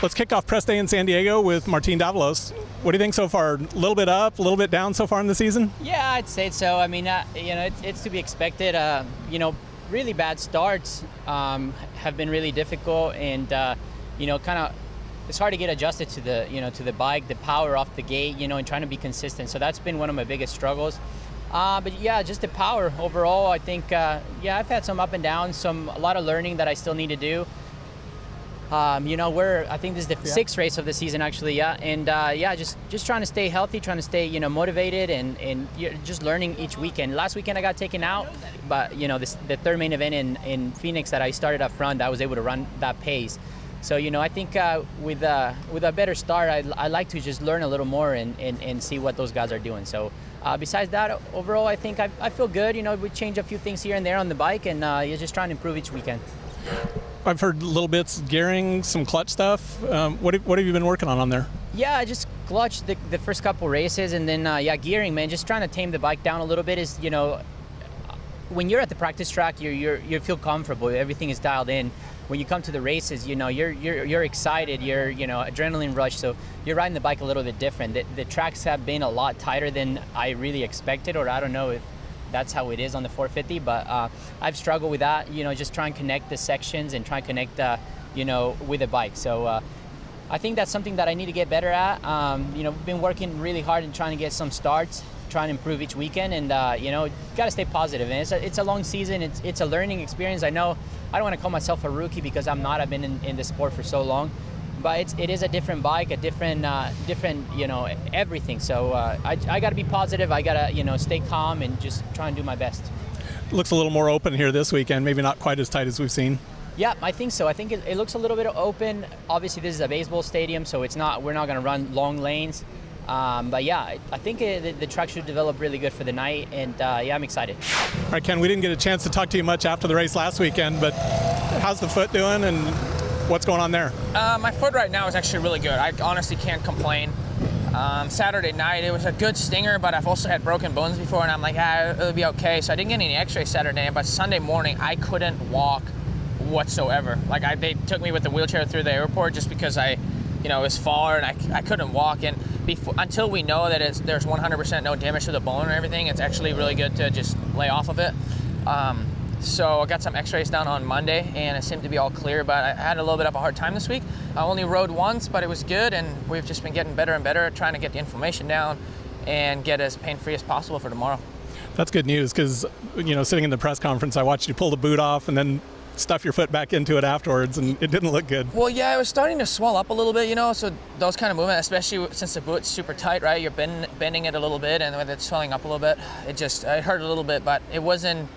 Let's kick off press day in San Diego with Martin Davalos. What do you think so far? A little bit up, a little bit down so far in the season? Yeah, I'd say so. I mean, it's to be expected. Really bad starts have been really difficult, and kind of it's hard to get adjusted to the bike, the power off the gate, and trying to be consistent. So that's been one of my biggest struggles. But yeah, just the power overall. I think I've had some up and downs, a lot of learning that I still need to do. I think this is the sixth race of the season actually, and just trying to stay healthy, trying to stay motivated, and just learning each weekend. Last weekend I got taken out, but the third main event in Phoenix that I started up front, I was able to run that pace. So I think with a better start, I like to just learn a little more and see what those guys are doing. So besides that, overall I think I feel good. We change a few things here and there on the bike, and you're just trying to improve each weekend. I've heard little bits gearing, some clutch stuff. What have you been working on there? Yeah, I just clutched the first couple races, and then gearing, man. Just trying to tame the bike down a little bit. Is when you're at the practice track, you feel comfortable. Everything is dialed in. When you come to the races, you're excited. You're adrenaline rush. So you're riding the bike a little bit different. The tracks have been a lot tighter than I really expected, or I don't know if that's how it is on the 450, but I've struggled with that, just try and connect the sections and try and connect, with the bike. So I think that's something that I need to get better at. Been working really hard and trying to get some starts, trying to improve each weekend, and got to stay positive. And it's a long season. It's a learning experience. I know I don't want to call myself a rookie because I'm not. I've been in the sport for so long. But it is a different bike, a different everything. So I got to be positive. I got to, stay calm and just try and do my best. Looks a little more open here this weekend, maybe not quite as tight as we've seen. Yeah, I think so. I think it looks a little bit open. Obviously, this is a baseball stadium, so we're not going to run long lanes. But yeah, I think the track should develop really good for the night, and I'm excited. All right, Ken, we didn't get a chance to talk to you much after the race last weekend, but how's the foot doing, and what's going on there? My foot right now is actually really good. I honestly can't complain. Saturday night, it was a good stinger, but I've also had broken bones before, and I'm like, it'll be okay. So I didn't get any x-rays Saturday, but Sunday morning, I couldn't walk whatsoever. Like, they took me with the wheelchair through the airport just because it was far, and I couldn't walk. And until we know that there's 100% no damage to the bone or everything, it's actually really good to just lay off of it. So I got some x-rays done on Monday, and it seemed to be all clear, but I had a little bit of a hard time this week. I only rode once, but it was good, and we've just been getting better and better at trying to get the inflammation down and get as pain-free as possible for tomorrow. That's good news, because, sitting in the press conference, I watched you pull the boot off and then stuff your foot back into it afterwards, and it didn't look good. Well, yeah, it was starting to swell up a little bit, so those kind of movements, especially since the boot's super tight, right? You're bending it a little bit, and when it's swelling up a little bit, it hurt a little bit, but it wasn't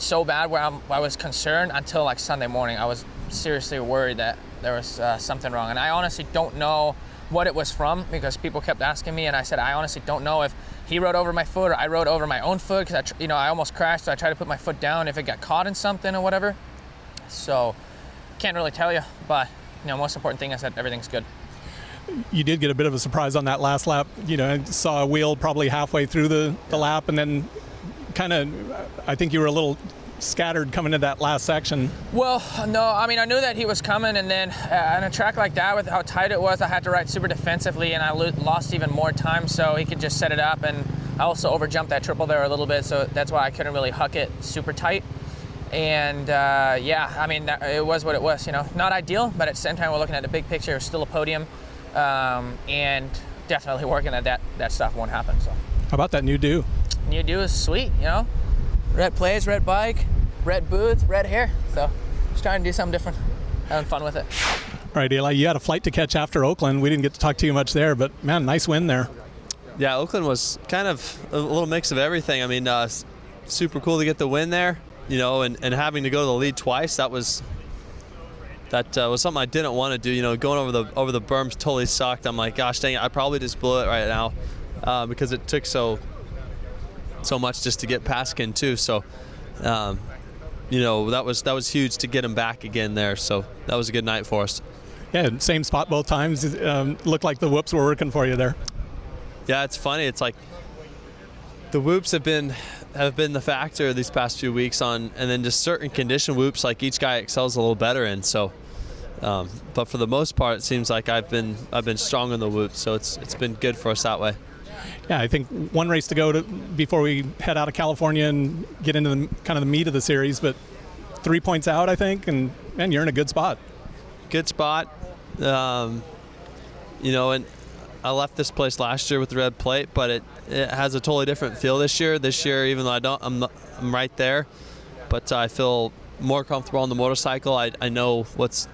so bad where I was concerned until like Sunday morning. I was seriously worried that there was something wrong, and I honestly don't know what it was from, because people kept asking me, and I said I honestly don't know if he rode over my foot or I rode over my own foot, because I almost crashed, so I tried to put my foot down if it got caught in something or whatever. So can't really tell you, but most important thing is that everything's good. You did get a bit of a surprise on that last lap. Saw a wheel probably halfway through the lap, and then kind of, I think you were a little scattered coming to that last section. Well, no, I mean, I knew that he was coming, and then on a track like that with how tight it was, I had to ride super defensively, and I lost even more time, so he could just set it up, and I also overjumped that triple there a little bit, so that's why I couldn't really huck it super tight. And it was what it was, not ideal, but at the same time, we're looking at the big picture. It's still a podium, and definitely working at that stuff won't happen. So how about that new do? New do is sweet, red plays, red bike, red boots, red hair. So just trying to do something different, having fun with it. All right, Eli, you had a flight to catch after Oakland. We didn't get to talk to you much there, but man, nice win there. Yeah, Oakland was kind of a little mix of everything. I mean, super cool to get the win there, and having to go to the lead twice. That was something I didn't want to do. Going over the berms totally sucked. I'm like, gosh dang it, I probably just blew it right now, because it took so much just to get past Ken too. So, that was huge to get him back again there. So that was a good night for us. Yeah, same spot both times. Looked like the whoops were working for you there. Yeah, it's funny. It's like the whoops have been the factor these past few weeks and then just certain condition whoops, like each guy excels a little better in. So But for the most part, it seems like I've been strong in the whoop, so it's been good for us that way. Yeah, I think one race to go before we head out of California and get into the meat of the series, but 3 points out, I think, and man, you're in a good spot. Good spot. And I left this place last year with the red plate, but it has a totally different feel this year. This year, even though I'm right there, but I feel more comfortable on the motorcycle. I know what's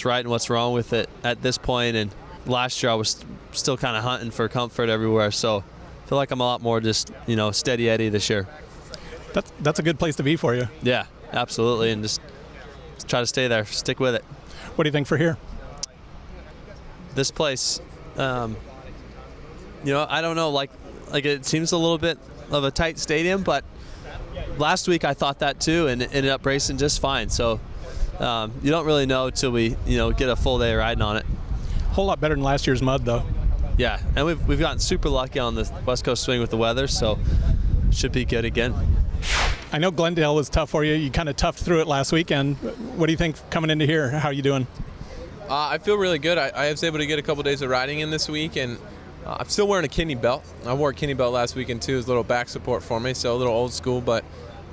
right and what's wrong with it at this point, and last year I was still kind of hunting for comfort everywhere, so I feel like I'm a lot more just steady Eddie this year. That's a good place to be for you. Yeah, absolutely, and just try to stay there, stick with it. What do you think for here? This place, I don't know, like it seems a little bit of a tight stadium, but last week I thought that too, and ended up racing just fine. So you don't really know till we get a full day riding on it. Whole lot better than last year's mud, though. Yeah, and we've gotten super lucky on the West Coast swing with the weather, so should be good again. I know Glendale was tough for you. You kind of toughed through it last weekend. What do you think coming into here? How are you doing? I feel really good. I was able to get a couple days of riding in this week, and I'm still wearing a kidney belt. I wore a kidney belt last weekend too, as a little back support for me, so a little old school, but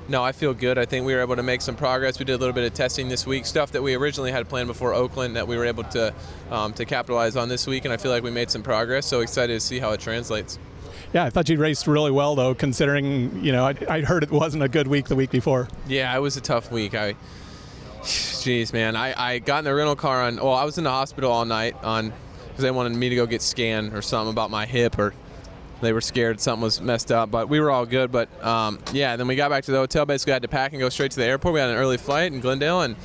no, I feel good. I think we were able to make some progress. We did a little bit of testing this week, stuff that we originally had planned before Oakland that we were able to capitalize on this week, and I feel like we made some progress, so excited to see how it translates. Yeah, I thought you raced really well, though, considering, I heard it wasn't a good week the week before. Yeah, it was a tough week. Jeez, man. I got in the rental car I was in the hospital all night because they wanted me to go get scanned or something about my hip, or they were scared something was messed up, but we were all good. But then we got back to the hotel, basically had to pack and go straight to the airport. We had an early flight in Glendale, and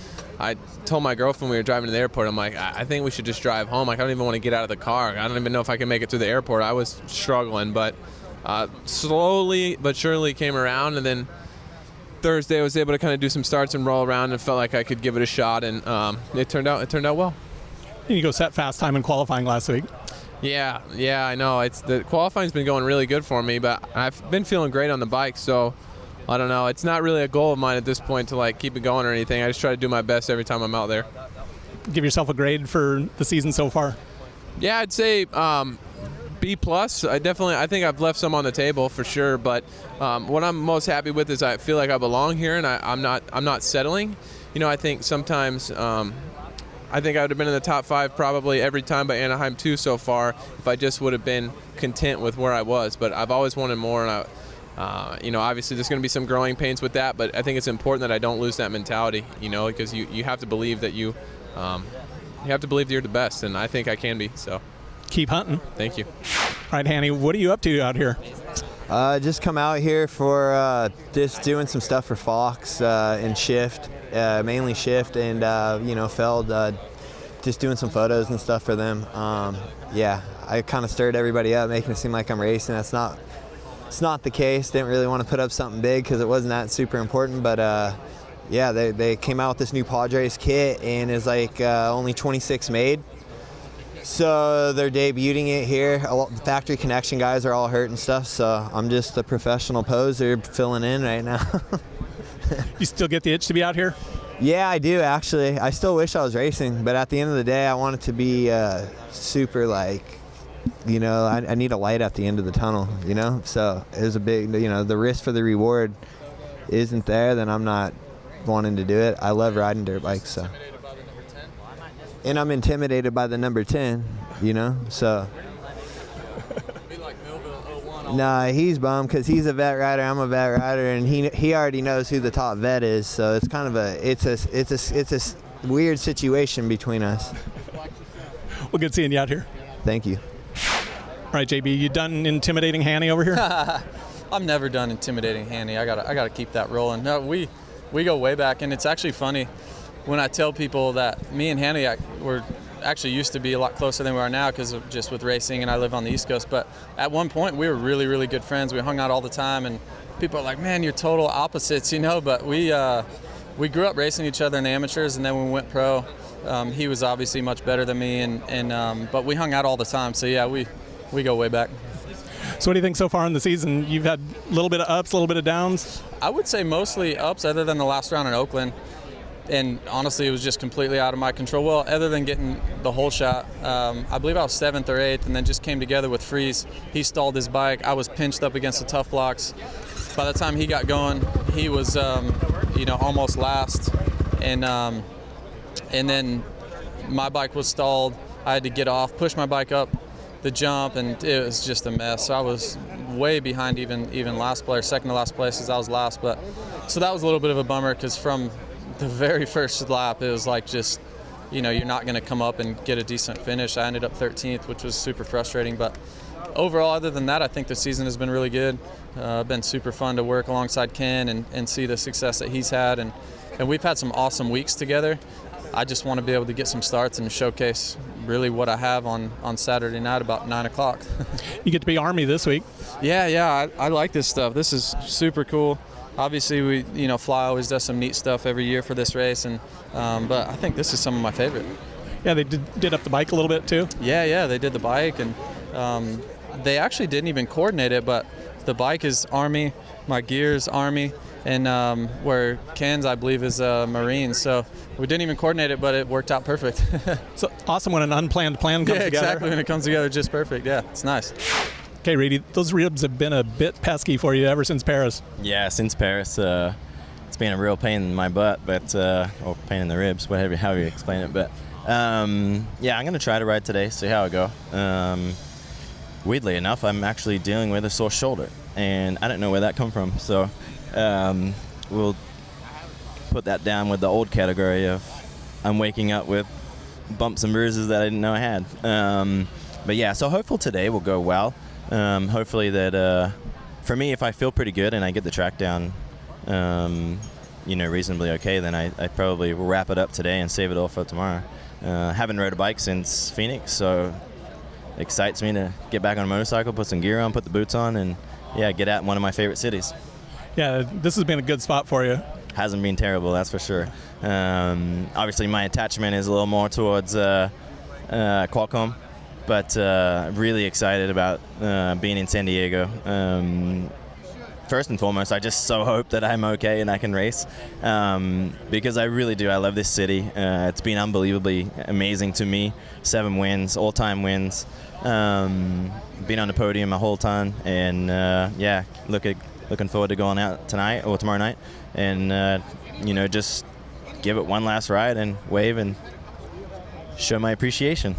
I told my girlfriend we were driving to the airport, I'm like, I think we should just drive home. Like, I don't even want to get out of the car. I don't even know if I can make it to the airport. I was struggling, but slowly but surely came around, and then Thursday I was able to kind of do some starts and roll around and felt like I could give it a shot, and it turned out well. You go set fast time in qualifying last week. Yeah, I know. The qualifying's been going really good for me, but I've been feeling great on the bike, so I don't know. It's not really a goal of mine at this point to keep it going or anything. I just try to do my best every time I'm out there. Give yourself a grade for the season so far. Yeah, I'd say B+. I think I've left some on the table for sure, but what I'm most happy with is I feel like I belong here, and I'm not settling. I think sometimes I think I would have been in the top 5 probably every time by Anaheim 2 so far if I just would have been content with where I was. But I've always wanted more, and obviously there's going to be some growing pains with that, but I think it's important that I don't lose that mentality, because you have to believe that you have to believe that you're the best, and I think I can be. So keep hunting. Thank you. All right, Hanny, what are you up to out here? Just come out here for just doing some stuff for Fox and Shift, mainly Shift, and Feld, just doing some photos and stuff for them. I kind of stirred everybody up, making it seem like I'm racing. It's not the case. Didn't really want to put up something big because it wasn't that super important, but they came out with this new Padres kit, and it's only 26 made. So they're debuting it here. The Factory Connection guys are all hurt and stuff, so I'm just a professional poser filling in right now. You still get the itch to be out here? Yeah, I do, actually. I still wish I was racing, but at the end of the day, I want it to be super, I need a light at the end of the tunnel, So it was a big, the risk for the reward isn't there, then I'm not wanting to do it. I love riding dirt bikes, so. And I'm intimidated by the number 10, so. Nah, he's bummed because he's a vet rider, I'm a vet rider, and he already knows who the top vet is, so it's kind of it's a weird situation between us. Well, good seeing you out here. Thank you. All right, JB, you done intimidating Hanny over here? I'm never done intimidating Hanny. I gotta keep that rolling. No, we go way back, and it's actually funny when I tell people that me and Hanny were actually used to be a lot closer than we are now because of just with racing, and I live on the East Coast. But at one point, we were really, really good friends. We hung out all the time, and people are like, "Man, you're total opposites," But we grew up racing each other in the amateurs, and then when we went pro, he was obviously much better than me, but we hung out all the time. So yeah, we go way back. So what do you think so far in the season? You've had a little bit of ups, a little bit of downs? I would say mostly ups, other than the last round in Oakland. and honestly, it was just completely out of my control. Well, other than getting the whole shot, I believe I was 7th or 8th, and then just came together with Freeze. He stalled his bike. I was pinched up against the tough blocks. By the time he got going, he was, almost last, and then my bike was stalled. I had to get off, push my bike up the jump, and it was just a mess. So I was way behind even last place, second to last place, as I was last. But so that was a little bit of a bummer, because from the very first lap, it was like just, you're not going to come up and get a decent finish. I ended up 13th, which was super frustrating. But overall, other than that, I think the season has been really good. Been super fun to work alongside Ken and see the success that he's had. And we've had some awesome weeks together. I just want to be able to get some starts and showcase really what I have on Saturday night about 9 o'clock. You get to be Army this week. Yeah, I like this stuff. This is super cool. Obviously, Fly always does some neat stuff every year for this race, and but I think this is some of my favorite. Yeah, they did up the bike a little bit too. Yeah, they did the bike, and they actually didn't even coordinate it, but the bike is Army, my gear's Army, and where Ken's, I believe, is Marine. So we didn't even coordinate it, but it worked out perfect. It's awesome when an unplanned plan comes together. Yeah, exactly, when it comes together just perfect. Yeah, it's nice. Okay, Reedy, those ribs have been a bit pesky for you ever since Paris. Yeah, since Paris, it's been a real pain in my butt, or pain in the ribs, however you explain it. But yeah, I'm gonna try to ride today, see how I go. Weirdly enough, I'm actually dealing with a sore shoulder, and I don't know where that come from. So we'll put that down with the old category of I'm waking up with bumps and bruises that I didn't know I had. But yeah, so hopefully today will go well. Hopefully that for me, if I feel pretty good and I get the track down, reasonably okay, then I probably will wrap it up today and save it all for tomorrow. Haven't rode a bike since Phoenix, so excites me to get back on a motorcycle, put some gear on, put the boots on, and yeah, get out in one of my favorite cities. Yeah, this has been a good spot for you. Hasn't been terrible, that's for sure. Obviously, my attachment is a little more towards Qualcomm, but really excited about being in San Diego. First and foremost, I just so hope that I'm okay and I can race, because I really do. I love this city. It's been unbelievably amazing to me. 7 wins, all-time wins. Been on the podium the whole time, and yeah, looking forward to going out tonight or tomorrow night, and just give it one last ride and wave and show my appreciation.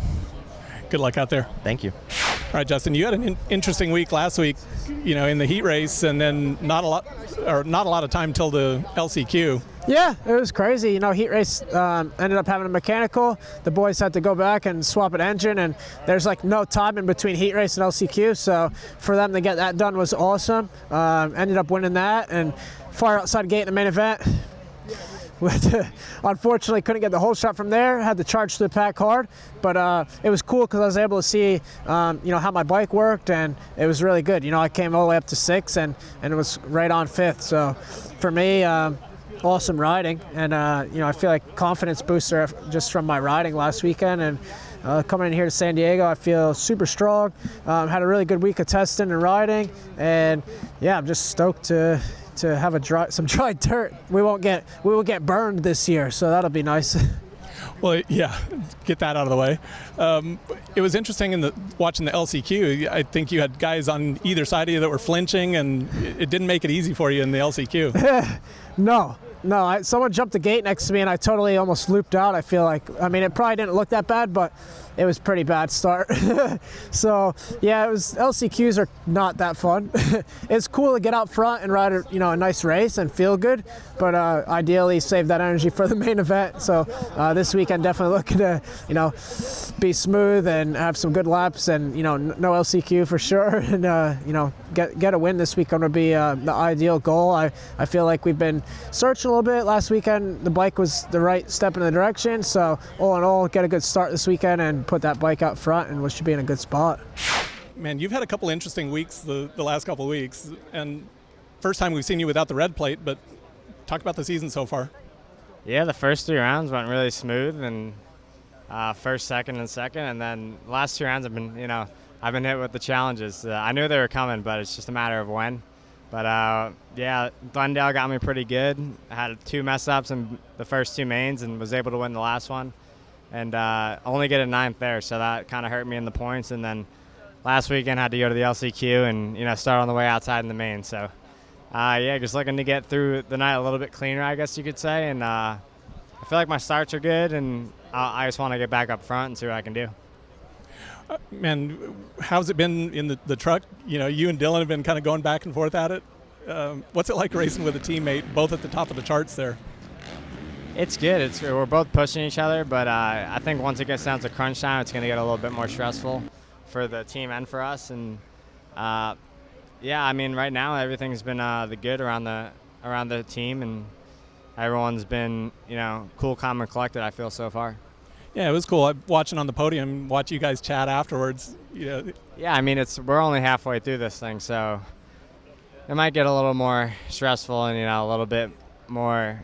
Good luck out there. Thank you. All right, Justin, you had an interesting week last week, in the heat race, and then not a lot of time till the LCQ. Yeah, it was crazy. Heat race ended up having a mechanical. The boys had to go back and swap an engine, and there's no time in between heat race and LCQ. So for them to get that done was awesome. Ended up winning that, and far outside gate in the main event. Unfortunately, couldn't get the whole shot from there. Had to charge to the pack hard, but it was cool because I was able to see, how my bike worked, and it was really good. I came all the way up to 6th, and it was right on 5th. So for me, awesome riding, and I feel like confidence booster just from my riding last weekend, and coming in here to San Diego, I feel super strong. Had a really good week of testing and riding, and yeah, I'm just stoked to have some dry dirt. We won't get burned this year, so that'll be nice. Well, yeah, get that out of the way. It was interesting watching the LCQ. I think you had guys on either side of you that were flinching, and it didn't make it easy for you in the LCQ. No, someone jumped the gate next to me, and I totally almost looped out. I feel like, it probably didn't look that bad, but it was pretty bad start. So yeah, LCQs are not that fun. It's cool to get out front and ride a nice race and feel good, but ideally save that energy for the main event. So this weekend definitely looking to be smooth and have some good laps, and no LCQ for sure, and get a win this weekend would be the ideal goal. I feel like we've been searching a little bit. Last weekend the bike was the right step in the direction, so all in all, get a good start this weekend and put that bike out front, and we should be in a good spot. Man, you've had a couple interesting weeks the last couple of weeks, and first time we've seen you without the red plate, but talk about the season so far. Yeah, the first 3 rounds went really smooth, and first, second, and then last 2 rounds I've been hit with the challenges. I knew they were coming, but it's just a matter of when. But yeah, Glendale got me pretty good. I had 2 mess ups in the first 2 mains and was able to win the last one, and only get a 9th there. So that kind of hurt me in the points. And then last weekend had to go to the LCQ and start on the way outside in the main. So yeah, just looking to get through the night a little bit cleaner, I guess you could say. And I feel like my starts are good, and I just want to get back up front and see what I can do. Man, how's it been in the truck? You and Dillon have been kind of going back and forth at it. What's it like racing with a teammate, both at the top of the charts there? It's good. We're both pushing each other, but I think once it gets down to crunch time, it's going to get a little bit more stressful for the team and for us. And yeah, I mean, right now everything's been the good around the team, and everyone's been cool, calm, and collected. I feel so far. Yeah, it was cool. I'm watching on the podium, watch you guys chat afterwards. Yeah, I mean, we're only halfway through this thing, so it might get a little more stressful and a little bit more.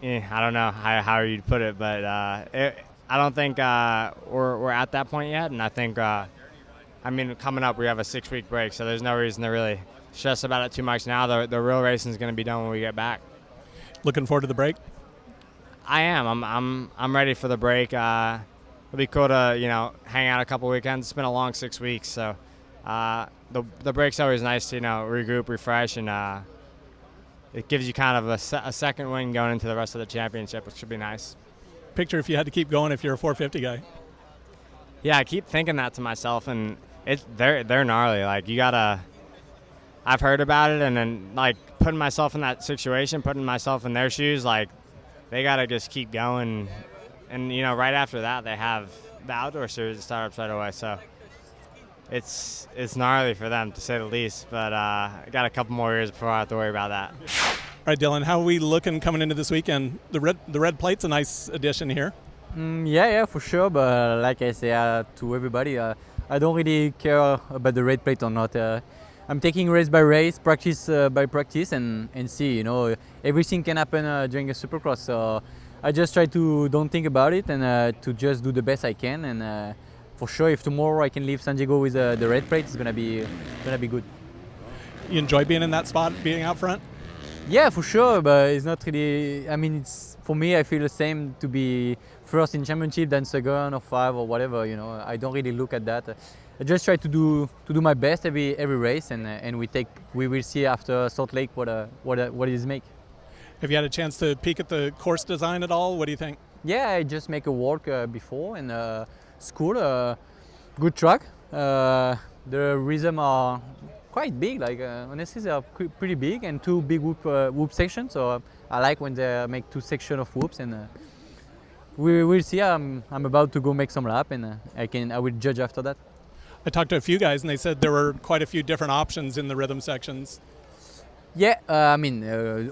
I don't know how you'd put it, but I don't think we're at that point yet. And I think, coming up we have a 6-week break, so there's no reason to really stress about it too much now. The real racing is going to be done when we get back. Looking forward to the break? I am. I'm ready for the break. It'll be cool to hang out a couple weekends. It's been a long 6 weeks, so the break's always nice to regroup, refresh, and it gives you kind of a second win going into the rest of the championship, which should be nice. Picture if you had to keep going if you're a 450 guy. Yeah, I keep thinking that to myself, and they're gnarly. Like, you gotta. I've heard about it, and then putting myself in that situation, putting myself in their shoes, they got to just keep going. And, right after that, they have the outdoor series that start up right away. So it's gnarly for them, to say the least. But I got a couple more years before I have to worry about that. All right, Dillon, how are we looking coming into this weekend? The red plate's a nice addition here. Yeah, for sure. But like I say to everybody, I don't really care about the red plate or not. I'm taking race by race, practice by practice, and see. Everything can happen during a Supercross. So I just try to don't think about it and to just do the best I can. And for sure, if tomorrow I can leave San Diego with the red plate, it's gonna be good. You enjoy being in that spot, being out front? Yeah, for sure. But it's not really. I mean, it's for me. I feel the same to be first in championship than second or 5 or whatever. I don't really look at that. I just try to do my best every race, and we will see after Salt Lake what it is make. Have you had a chance to peek at the course design at all? What do you think? Yeah, I just make a walk before, and school, good track. The rhythm are quite big. Honestly, they are pretty big, and 2 big whoop sections. So I like when they make 2 sections of whoops, and we will see. I'm about to go make some lap, and I will judge after that. I talked to a few guys, and they said there were quite a few different options in the rhythm sections. Yeah,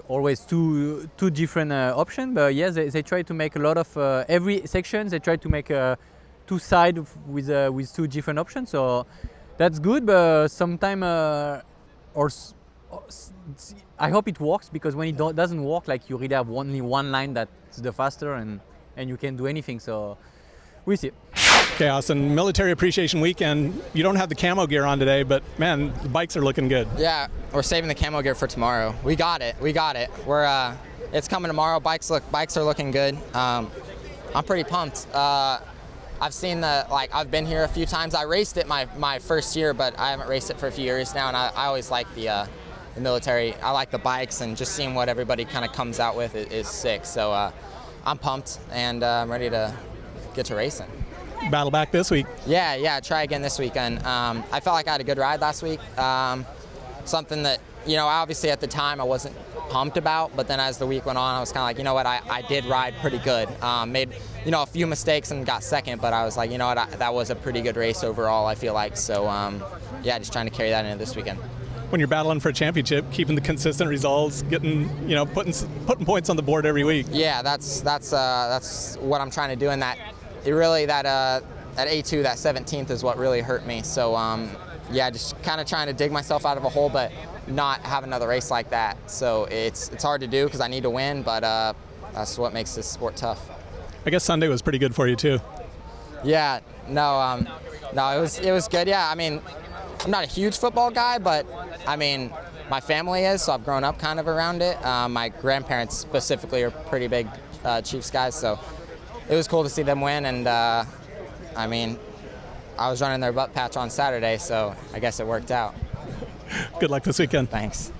always two different options, but yeah, they try to make a lot of every section. They try to make 2 sides with 2 different options, so that's good. But sometimes, I hope it works, because when it doesn't work, you really have only one line that's the faster, and you can't do anything. So we see. Okay, Austin, Military Appreciation Weekend. You don't have the camo gear on today, but man, the bikes are looking good. Yeah, we're saving the camo gear for tomorrow. We got it. It's coming tomorrow. Bikes are looking good. I'm pretty pumped. I've seen I've been here a few times. I raced it my first year, but I haven't raced it for a few years now, and I always like the military. I like the bikes, and just seeing what everybody kind of comes out with is sick. So I'm pumped, and I'm ready to get to racing. Battle back this week. Yeah, try again this weekend. I felt like I had a good ride last week. Something that, obviously at the time I wasn't pumped about, but then as the week went on, I was kind of like, you know what, I did ride pretty good. Made, a few mistakes and got second, but I was like, you know what, that was a pretty good race overall, I feel like. So, just trying to carry that into this weekend. When you're battling for a championship, keeping the consistent results, getting, putting points on the board every week. Yeah, that's what I'm trying to do, and that A2, that 17th is what really hurt me. So just kind of trying to dig myself out of a hole, but not have another race like that. So it's hard to do because I need to win, but that's what makes this sport tough. I guess Sunday was pretty good for you too. Yeah, no, it was good. Yeah, I mean, I'm not a huge football guy, but I mean, my family is, so I've grown up kind of around it. My grandparents specifically are pretty big Chiefs guys, so it was cool to see them win. And I mean, I was running their butt patch on Saturday, so I guess it worked out. Good luck this weekend. Thanks.